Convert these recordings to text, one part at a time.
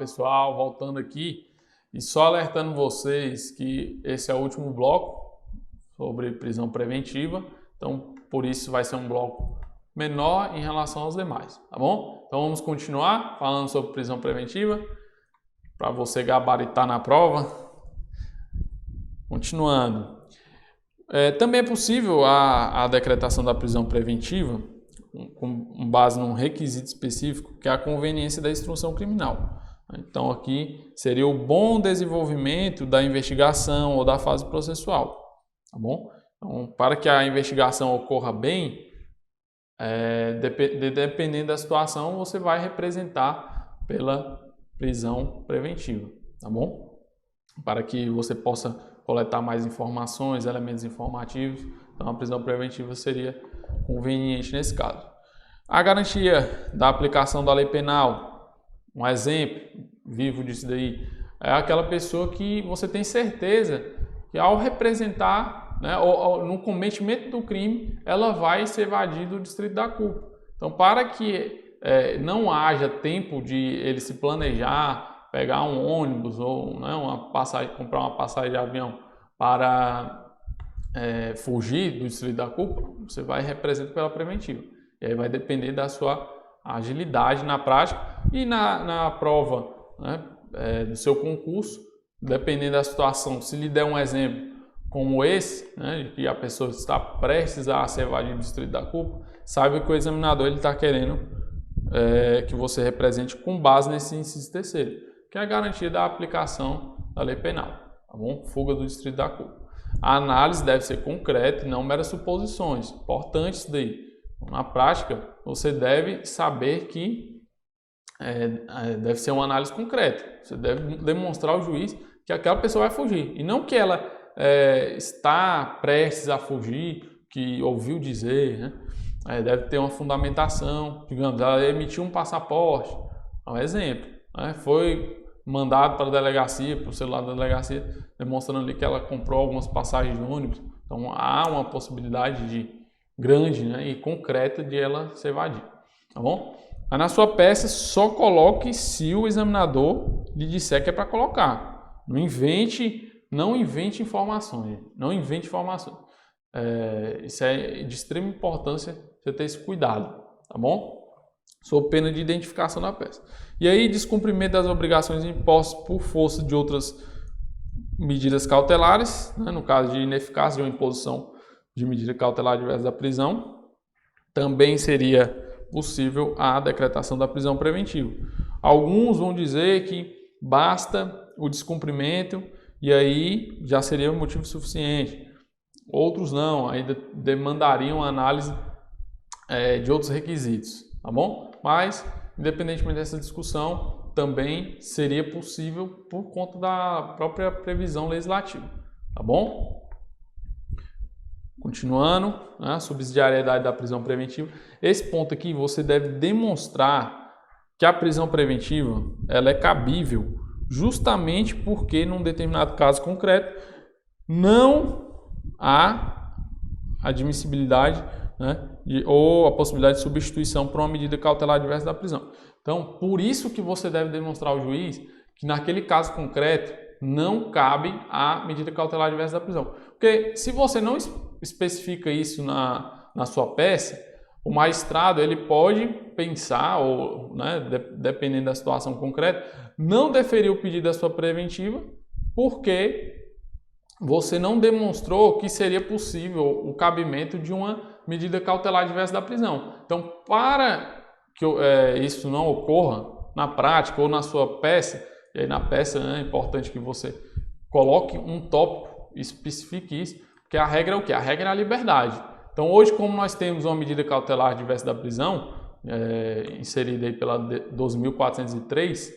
pessoal, voltando aqui e só alertando vocês que esse é o último bloco sobre prisão preventiva, então por isso vai ser um bloco menor em relação aos demais, tá bom? Então vamos continuar falando sobre prisão preventiva para você gabaritar na prova. Continuando, também é possível a decretação da prisão preventiva com base num requisito específico, que é a conveniência da instrução criminal. Então aqui seria o bom desenvolvimento da investigação ou da fase processual, tá bom? Então, para que a investigação ocorra bem, dependendo da situação, você vai representar pela prisão preventiva, tá bom? Para que você possa coletar mais informações, elementos informativos, então a prisão preventiva seria conveniente nesse caso. A garantia da aplicação da lei penal, um exemplo vivo disso daí, é aquela pessoa que você tem certeza que ao representar, né, ou no cometimento do crime, ela vai se evadir do distrito da culpa. Então, para que não haja tempo de ele se planejar, pegar um ônibus ou, né, comprar uma passagem de avião para fugir do distrito da culpa, você vai representar pela preventiva. E aí vai depender da sua agilidade na prática e na prova, né, do seu concurso, dependendo da situação. Se lhe der um exemplo como esse, né, de que a pessoa está prestes a se evadir do distrito da culpa, saiba que o examinador está querendo que você represente com base nesse inciso terceiro, que é a garantia da aplicação da lei penal, tá bom? Fuga do distrito da culpa. A análise deve ser concreta e não meras suposições. Importante isso daí. Na prática, você deve saber que deve ser uma análise concreta. Você deve demonstrar ao juiz que aquela pessoa vai fugir. E não que ela está prestes a fugir, que ouviu dizer, né? Deve ter uma fundamentação. Digamos, ela emitiu um passaporte. É um exemplo, né? Foi mandado para a delegacia, para o celular da delegacia, demonstrando ali que ela comprou algumas passagens de ônibus. Então há uma possibilidade grande, né, e concreta de ela se evadir, tá bom? Aí na sua peça só coloque se o examinador lhe disser que é para colocar. Não invente informações. Não invente informações. Isso é de extrema importância você ter esse cuidado, tá bom? Sob pena de identificação da peça. E aí, descumprimento das obrigações impostas por força de outras medidas cautelares, né, no caso de ineficácia de uma imposição de medida cautelar adversa da prisão, também seria possível a decretação da prisão preventiva. Alguns vão dizer que basta o descumprimento e aí já seria um motivo suficiente. Outros não, ainda demandariam análise de outros requisitos, tá bom? Mas, independentemente dessa discussão, também seria possível por conta da própria previsão legislativa, tá bom? Continuando, né, subsidiariedade da prisão preventiva. Esse ponto aqui você deve demonstrar que a prisão preventiva ela é cabível justamente porque num determinado caso concreto não há admissibilidade, né, ou a possibilidade de substituição por uma medida cautelar adversa da prisão. Então, por isso que você deve demonstrar ao juiz que naquele caso concreto não cabe a medida cautelar adversa da prisão. Porque se você não especifica isso na sua peça, o magistrado ele pode pensar, ou, né, dependendo da situação concreta, não deferir o pedido da sua preventiva porque você não demonstrou que seria possível o cabimento de uma medida cautelar adversa da prisão. Então, para que isso não ocorra na prática ou na sua peça, e aí na peça é importante que você coloque um tópico e especifique isso, porque a regra é o quê? A regra é a liberdade. Então, hoje, como nós temos uma medida cautelar adversa da prisão, inserida aí pela 12.403,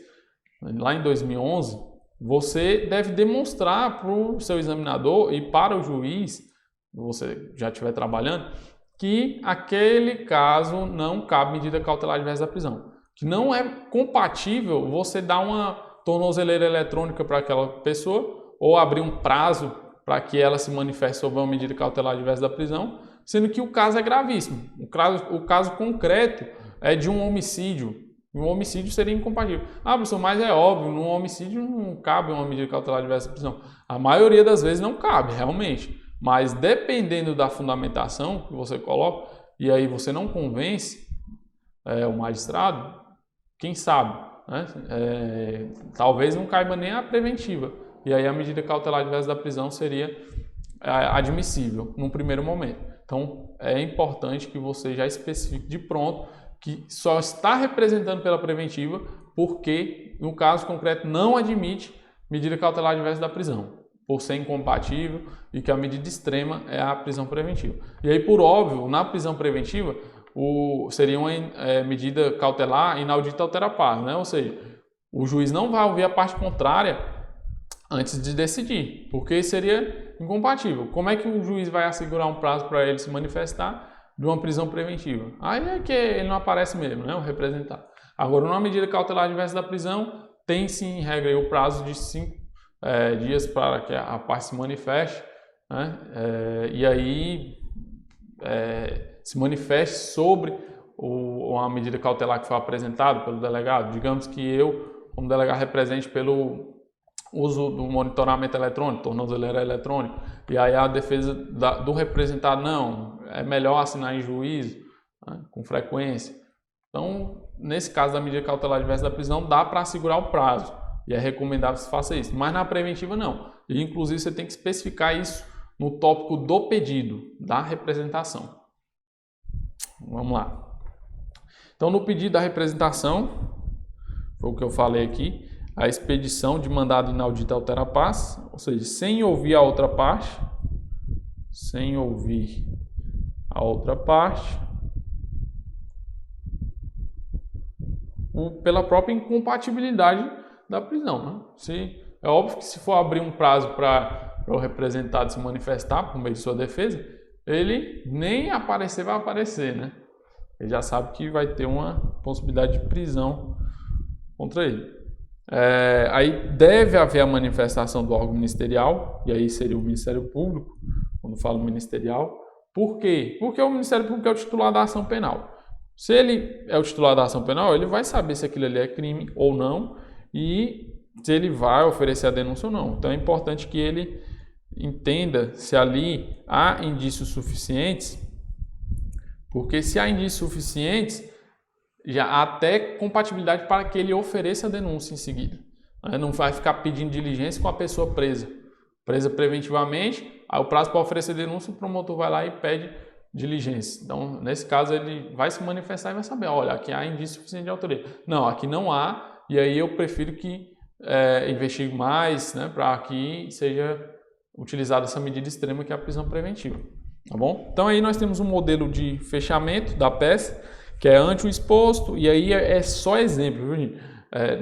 lá em 2011, você deve demonstrar para o seu examinador e para o juiz, se você já estiver trabalhando, que aquele caso não cabe medida cautelar adversa da prisão. Que não é compatível você dar uma tornozeleira eletrônica para aquela pessoa ou abrir um prazo para que ela se manifeste sobre uma medida cautelar adversa da prisão, sendo que o caso é gravíssimo. O caso concreto é de um homicídio, Um homicídio seria incompatível. Ah, professor, mas é óbvio, no homicídio não cabe uma medida cautelar diversa de prisão. A maioria das vezes não cabe, realmente. Mas dependendo da fundamentação que você coloca, e aí você não convence o magistrado, quem sabe, né? Talvez não caiba nem a preventiva. E aí a medida cautelar diversa da prisão seria admissível num primeiro momento. Então é importante que você já especifique de pronto que só está representando pela preventiva porque, no caso concreto, não admite medida cautelar diversa da prisão, por ser incompatível e que a medida extrema é a prisão preventiva. E aí, por óbvio, na prisão preventiva, seria uma medida cautelar inaudita altera pars, né? Ou seja, o juiz não vai ouvir a parte contrária antes de decidir, porque seria incompatível. Como é que o juiz vai assegurar um prazo para ele se manifestar de uma prisão preventiva? Aí é que ele não aparece mesmo, né? O representado. Agora, numa medida cautelar diversa da prisão, tem sim, em regra, o prazo de 5 dias para que a parte se manifeste, né? E aí se manifeste sobre uma medida cautelar que foi apresentada pelo delegado. Digamos que eu, como delegado, represente pelo uso do monitoramento eletrônico, tornozeleira eletrônica, e aí a defesa do representado, não, é melhor assinar em juízo, né, com frequência. Então, nesse caso da medida cautelar diversa da prisão, dá para assegurar o prazo, e é recomendável que se faça isso, mas na preventiva não. E, inclusive, você tem que especificar isso no tópico do pedido, da representação. Vamos lá. Então, no pedido da representação, foi o que eu falei aqui, a expedição de mandado inaudita altera pars, ou seja, sem ouvir a outra parte, pela própria incompatibilidade da prisão, né? É óbvio que se for abrir um prazo para o representado se manifestar por meio de sua defesa, ele nem vai aparecer, né? Ele já sabe que vai ter uma possibilidade de prisão contra ele. Aí deve haver a manifestação do órgão ministerial, e aí seria o Ministério Público, quando falo ministerial. Por quê? Porque o Ministério Público é o titular da ação penal. Se ele é o titular da ação penal, ele vai saber se aquilo ali é crime ou não e se ele vai oferecer a denúncia ou não. Então é importante que ele entenda se ali há indícios suficientes, porque se há indícios suficientes, já há até compatibilidade para que ele ofereça a denúncia em seguida. Não vai ficar pedindo diligência com a pessoa presa preventivamente, aí o prazo para oferecer denúncia, o promotor vai lá e pede diligência. Então, nesse caso, ele vai se manifestar e vai saber, olha, aqui há indício suficiente de autoria. Não, aqui não há, e aí eu prefiro que investigue mais, né, para que seja utilizada essa medida extrema que é a prisão preventiva. Tá bom? Então, aí nós temos um modelo de fechamento da peça, que é ante o exposto, e aí é só exemplo, viu, gente?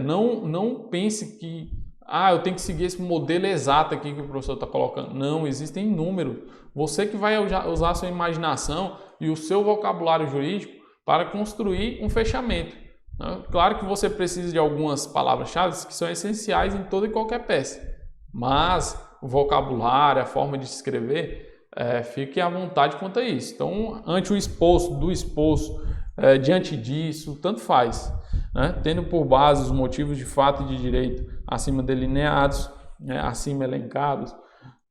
Não pense que eu tenho que seguir esse modelo exato aqui que o professor está colocando. Não, existem números. Você que vai usar a sua imaginação e o seu vocabulário jurídico para construir um fechamento. Né? Claro que você precisa de algumas palavras-chave que são essenciais em toda e qualquer peça, mas o vocabulário, a forma de escrever, fique à vontade quanto a isso. Então, ante o exposto, do exposto, diante disso, tanto faz, né? Tendo por base os motivos de fato e de direito acima delineados, né? Acima elencados,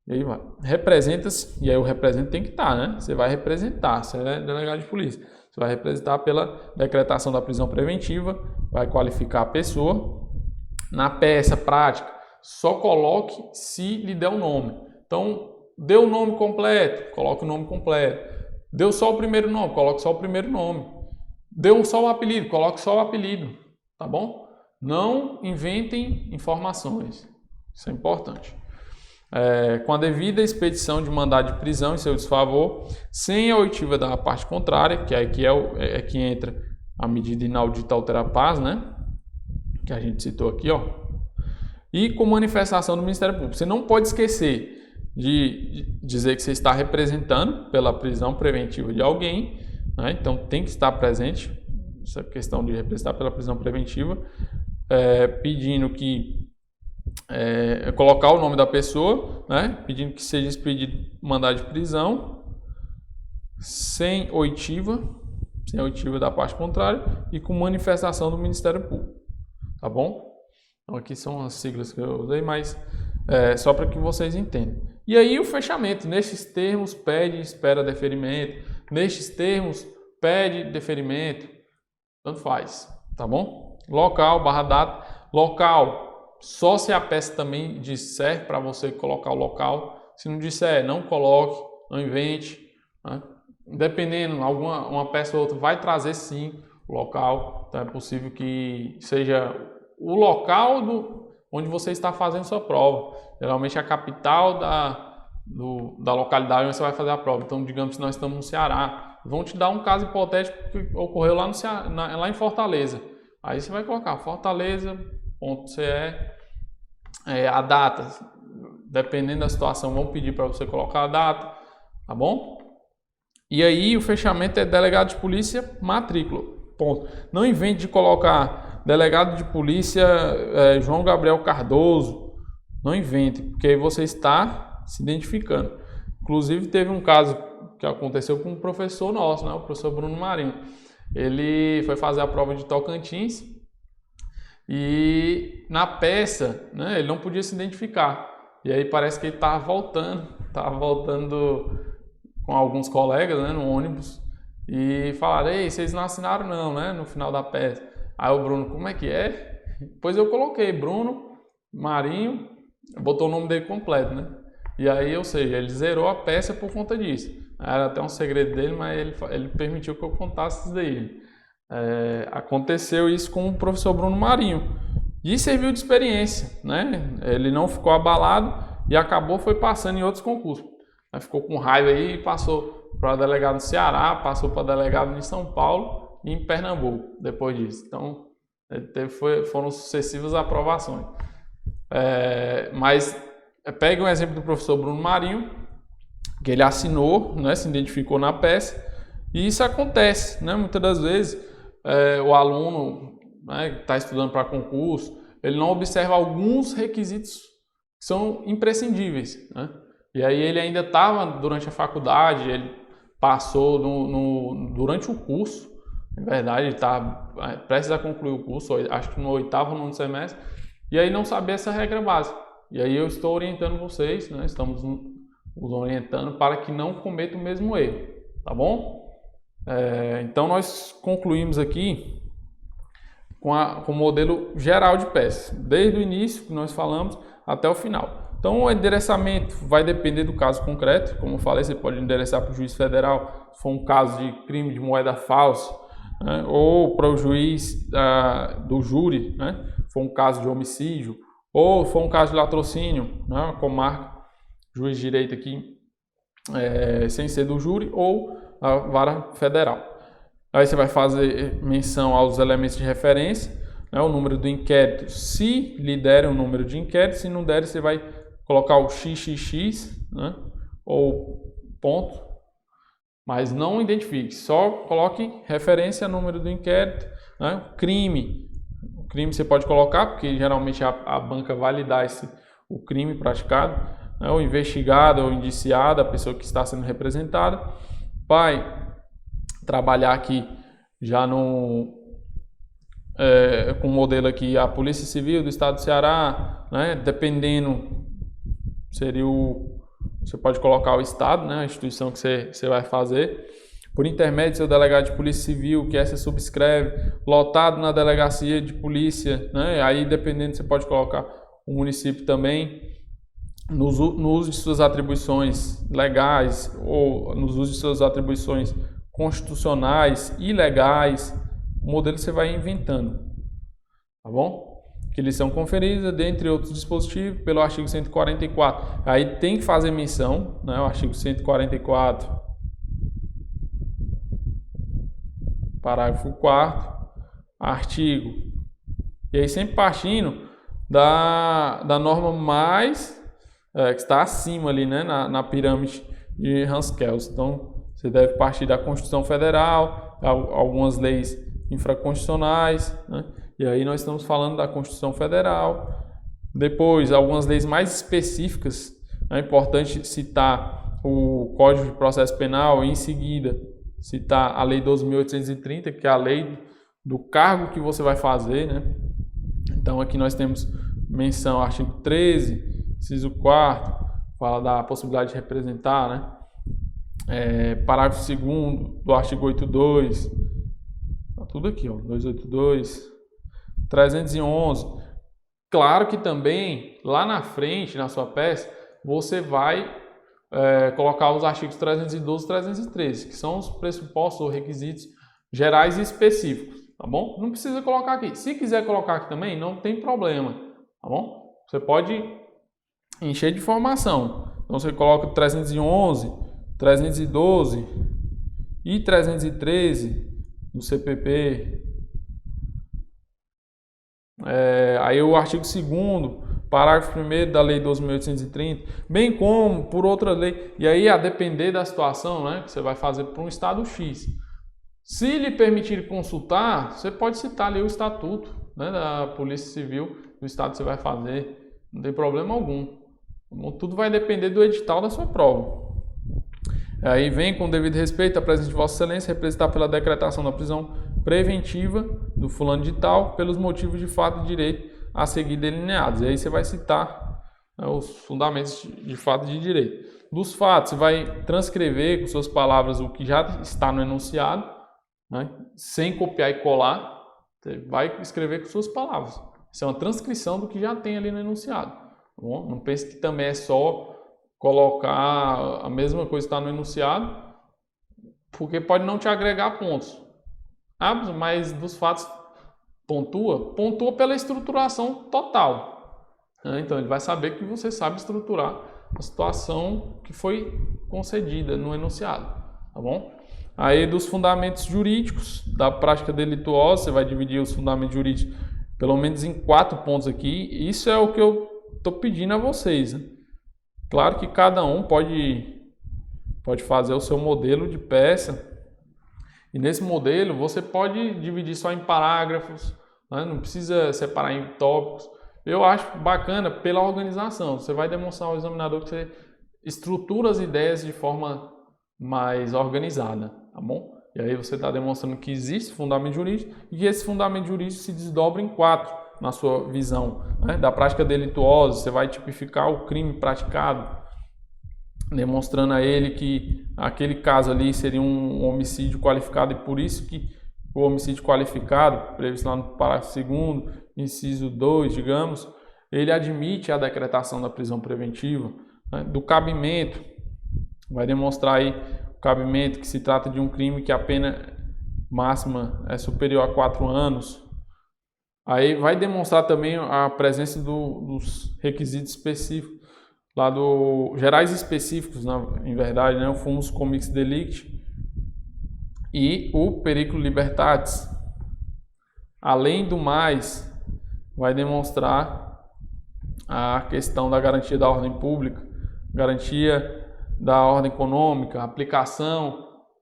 e aí vai. Representa-se, e aí o representante tem que estar, né? Você vai representar, você é delegado de polícia, você vai representar pela decretação da prisão preventiva, vai qualificar a pessoa. Na peça prática, só coloque se lhe der o nome. Então, deu o nome completo, coloque o nome completo. Deu só o primeiro nome, coloque só o primeiro nome. Deu só o apelido, coloque só o apelido, tá bom? Não inventem informações, isso é importante. Com a devida expedição de mandado de prisão em seu desfavor, sem a oitiva da parte contrária, que é que entra a medida inaudita altera pars, né? Que a gente citou aqui, ó. E com manifestação do Ministério Público. Você não pode esquecer de dizer que você está representando pela prisão preventiva de alguém, né? Então tem que estar presente essa questão de representar pela prisão preventiva, pedindo que colocar o nome da pessoa, né? Pedindo que seja expedido mandado de prisão sem oitiva, sem a oitiva da parte contrária e com manifestação do Ministério Público, tá bom? Então aqui são as siglas que eu usei, mas só para que vocês entendam. E aí o fechamento, nestes termos pede, espera deferimento, nestes termos pede deferimento, tanto faz, tá bom? Local, barra data, local, só se a peça também disser para você colocar o local, se não disser, não coloque, não invente, né? Dependendo, uma peça ou outra vai trazer sim o local, então é possível que seja o local onde você está fazendo sua prova, geralmente a capital da localidade onde você vai fazer a prova. Então, digamos que nós estamos no Ceará, vão te dar um caso hipotético que ocorreu lá, lá em Fortaleza, aí você vai colocar Fortaleza.ce, a data, dependendo da situação, vão pedir para você colocar a data, tá bom? E aí o fechamento é delegado de polícia, matrícula, ponto. Não invente de colocar delegado de polícia João Gabriel Cardoso, não invente, porque aí você está se identificando. Inclusive teve um caso que aconteceu com um professor nosso, né, o professor Bruno Marinho. Ele foi fazer a prova de Tocantins e na peça, né, ele não podia se identificar. E aí parece que ele estava voltando com alguns colegas, né, no ônibus, e falaram: ei, vocês não assinaram não, né, no final da peça. Aí o Bruno: como é que é? Pois eu coloquei Bruno Marinho, botou o nome dele completo, né? E aí, ou seja, ele zerou a peça por conta disso. Era até um segredo dele, mas ele permitiu que eu contasse isso daí. Aconteceu isso com o professor Bruno Marinho. E serviu de experiência, né? Ele não ficou abalado e foi passando em outros concursos. Ficou com raiva aí e passou para delegado no Ceará, passou para delegado em São Paulo e em Pernambuco depois disso. Então, foram sucessivas aprovações. Mas pegue um exemplo do professor Bruno Marinho, que ele assinou, né, se identificou na peça, e isso acontece, né? Muitas das vezes o aluno, né, que está estudando para concurso, ele não observa alguns requisitos que são imprescindíveis, né? E aí ele ainda estava durante a faculdade, ele passou durante o curso, na verdade ele está prestes a concluir o curso, acho que no 8º ou 9º semestre, e aí não sabia essa regra básica. E aí eu estou orientando vocês, né? Estamos os orientando para que não cometa o mesmo erro, tá bom? Então nós concluímos aqui com o modelo geral de peças, desde o início que nós falamos até o final. Então o endereçamento vai depender do caso concreto, como eu falei, você pode endereçar para o juiz federal se for um caso de crime de moeda falsa, né? Ou para o juiz do júri, né? Se for um caso de homicídio, ou se for um caso de latrocínio, né? Como marca juiz de direito aqui, sem ser do júri, ou a vara federal. Aí você vai fazer menção aos elementos de referência, né? O número do inquérito, se lhe derem o número de inquérito, se não der, você vai colocar o XXX, né? Ou ponto, mas não identifique, só coloque referência ao número do inquérito, né? O crime você pode colocar, porque geralmente a banca vai lhe dar o crime praticado, né? O investigado ou indiciado, a pessoa que está sendo representada, vai trabalhar aqui já com o modelo aqui, a Polícia Civil do Estado do Ceará, né? Dependendo, você pode colocar o Estado, né? A instituição que você vai fazer, por intermédio do seu delegado de Polícia Civil, que essa subscreve, lotado na delegacia de polícia, né? Aí dependendo, você pode colocar o município também, no uso de suas atribuições legais ou no uso de suas atribuições constitucionais e legais, o modelo você vai inventando, tá bom? Que lhes são conferidas, dentre outros dispositivos, pelo artigo 144. Aí tem que fazer menção, né? O artigo 144, parágrafo 4º, artigo. E aí sempre partindo da norma mais que está acima ali, né? Na pirâmide de Hans-Kelsen. Então, você deve partir da Constituição Federal, algumas leis infraconstitucionais, né? E aí nós estamos falando da Constituição Federal. Depois, algumas leis mais específicas. É importante citar o Código de Processo Penal e, em seguida, citar a Lei 12.830, que é a lei do cargo que você vai fazer, né? Então aqui nós temos menção ao artigo 13, inciso 4º, fala da possibilidade de representar, né? Parágrafo 2º do artigo 82, tá tudo aqui, ó, 282, 311. Claro que também, lá na frente, na sua peça, você vai colocar os artigos 312 e 313, que são os pressupostos ou requisitos gerais e específicos, tá bom? Não precisa colocar aqui. Se quiser colocar aqui também, não tem problema, tá bom? Você pode encher de informação. Então você coloca 311, 312 e 313 do CPP. Aí o artigo 2º, parágrafo 1º da Lei 12.830, bem como por outra lei. E aí, a depender da situação, né, que você vai fazer para um estado X. Se lhe permitir consultar, você pode citar ali o estatuto, né, da Polícia Civil do estado que você vai fazer. Não tem problema algum. Tudo vai depender do edital da sua prova. Aí vem, com devido respeito, a presença de Vossa Excelência, representar pela decretação da prisão preventiva do fulano de tal, pelos motivos de fato e direito a seguir delineados. E aí você vai citar, né, os fundamentos de fato e de direito. Dos fatos, você vai transcrever com suas palavras o que já está no enunciado, né, sem copiar e colar. Você vai escrever com suas palavras. Isso é uma transcrição do que já tem ali no enunciado. Tá bom? Não pense que também é só colocar a mesma coisa que está no enunciado, porque pode não te agregar pontos. Mas dos fatos pontua pela estruturação total. Então ele vai saber que você sabe estruturar a situação que foi concedida no enunciado, tá bom? Aí dos fundamentos jurídicos da prática delituosa, você vai dividir os fundamentos jurídicos pelo menos em 4 pontos aqui. Isso é o que eu estou pedindo a vocês, né? Claro que cada um pode fazer o seu modelo de peça, e nesse modelo você pode dividir só em parágrafos, né? Não precisa separar em tópicos. Eu acho bacana pela organização. Você vai demonstrar ao examinador que você estrutura as ideias de forma mais organizada, tá bom? E aí você está demonstrando que existe fundamento jurídico e que esse fundamento jurídico se desdobra em 4 na sua visão, né? Da prática delituosa. Você vai tipificar o crime praticado, demonstrando a ele que aquele caso ali seria um homicídio qualificado, e por isso que o homicídio qualificado, previsto lá no parágrafo 2º, inciso 2, digamos, ele admite a decretação da prisão preventiva, né? Do cabimento, vai demonstrar aí o cabimento, que se trata de um crime que a pena máxima é superior a 4 anos. Aí vai demonstrar também a presença dos requisitos específicos, lá gerais específicos, em verdade, né? O fumus comitis delicti e o periculo libertatis. Além do mais, vai demonstrar a questão da garantia da ordem pública, garantia da ordem econômica,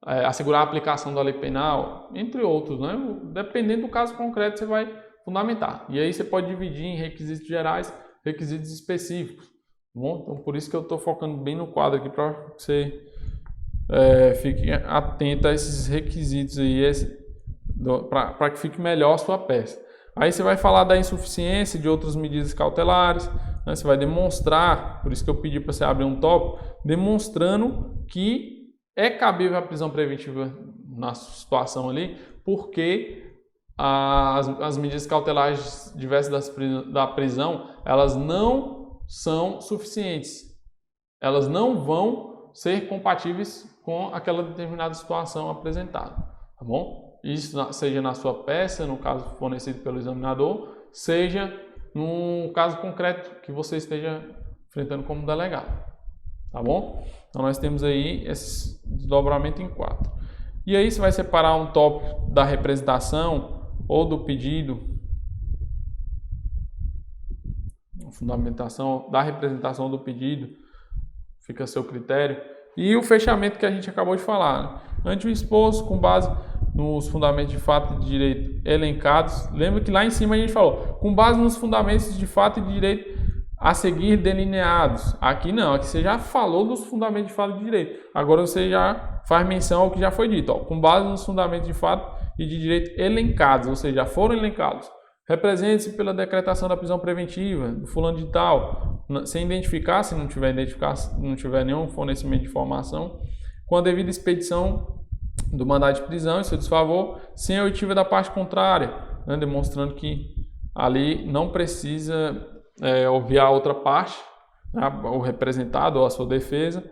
assegurar a aplicação da lei penal, entre outros, né? Dependendo do caso concreto, você vai fundamentar. E aí você pode dividir em requisitos gerais, requisitos específicos. Bom, então por isso que eu estou focando bem no quadro aqui, para que você fique atento a esses requisitos aí, para que fique melhor a sua peça. Aí você vai falar da insuficiência de outras medidas cautelares, né? Você vai demonstrar, por isso que eu pedi para você abrir um tópico, demonstrando que é cabível a prisão preventiva na situação ali, porque as medidas cautelares diversas da prisão, elas não são suficientes. Elas não vão ser compatíveis com aquela determinada situação apresentada, tá bom? Isso seja na sua peça, no caso fornecido pelo examinador, seja no caso concreto que você esteja enfrentando como delegado, tá bom? Então nós temos aí esse desdobramento em 4. E aí você vai separar um tópico da representação ou do pedido, a fundamentação da representação do pedido, fica a seu critério. E o fechamento que a gente acabou de falar, né? Ante o exposto, com base nos fundamentos de fato e de direito elencados, lembra que lá em cima a gente falou, com base nos fundamentos de fato e de direito a seguir delineados. Aqui não, aqui você já falou dos fundamentos de fato e de direito. Agora você já faz menção ao que já foi dito, ó, com base nos fundamentos de fato e de direito elencados, ou seja, já foram elencados. Represente-se pela decretação da prisão preventiva do fulano de tal, sem identificar, se não tiver nenhum fornecimento de informação, com a devida expedição do mandado de prisão em seu desfavor, sem a oitiva da parte contrária, né, demonstrando que ali não precisa obviar a outra parte, né, o representado ou a sua defesa,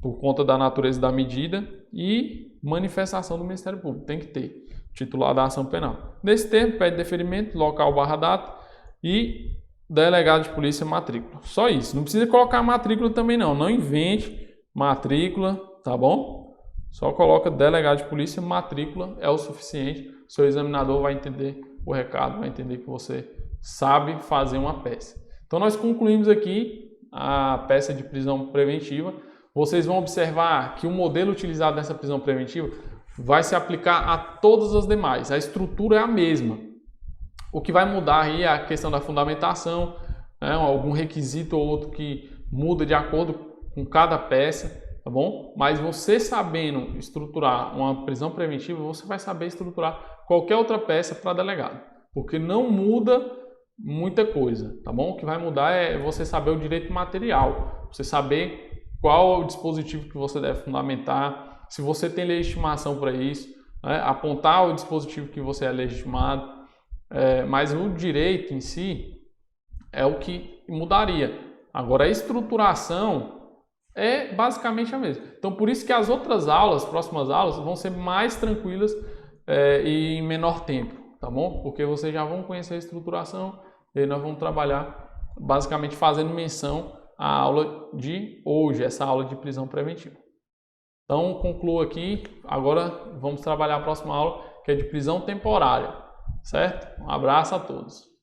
por conta da natureza da medida, e manifestação do Ministério Público, tem que ter, titular da ação penal. Nesse termo, pede deferimento, local / data e delegado de polícia matrícula. Só isso, não precisa colocar matrícula também não invente matrícula, tá bom? Só coloca delegado de polícia, matrícula é o suficiente, seu examinador vai entender o recado, vai entender que você sabe fazer uma peça. Então nós concluímos aqui a peça de prisão preventiva. Vocês vão observar que o modelo utilizado nessa prisão preventiva vai se aplicar a todas as demais. A estrutura é a mesma. O que vai mudar aí é a questão da fundamentação, né, algum requisito ou outro que muda de acordo com cada peça, tá bom? Mas você sabendo estruturar uma prisão preventiva, você vai saber estruturar qualquer outra peça para delegado, porque não muda muita coisa, tá bom? O que vai mudar é você saber o direito material, você saber qual é o dispositivo que você deve fundamentar, se você tem legitimação para isso, né? Apontar o dispositivo que você é legitimado, mas o direito em si é o que mudaria. Agora a estruturação é basicamente a mesma. Então por isso que as outras aulas, próximas aulas, vão ser mais tranquilas e em menor tempo, tá bom? Porque vocês já vão conhecer a estruturação e aí nós vamos trabalhar basicamente fazendo menção à aula de hoje, essa aula de prisão preventiva. Então concluo aqui, agora vamos trabalhar a próxima aula, que é de prisão temporária, certo? Um abraço a todos.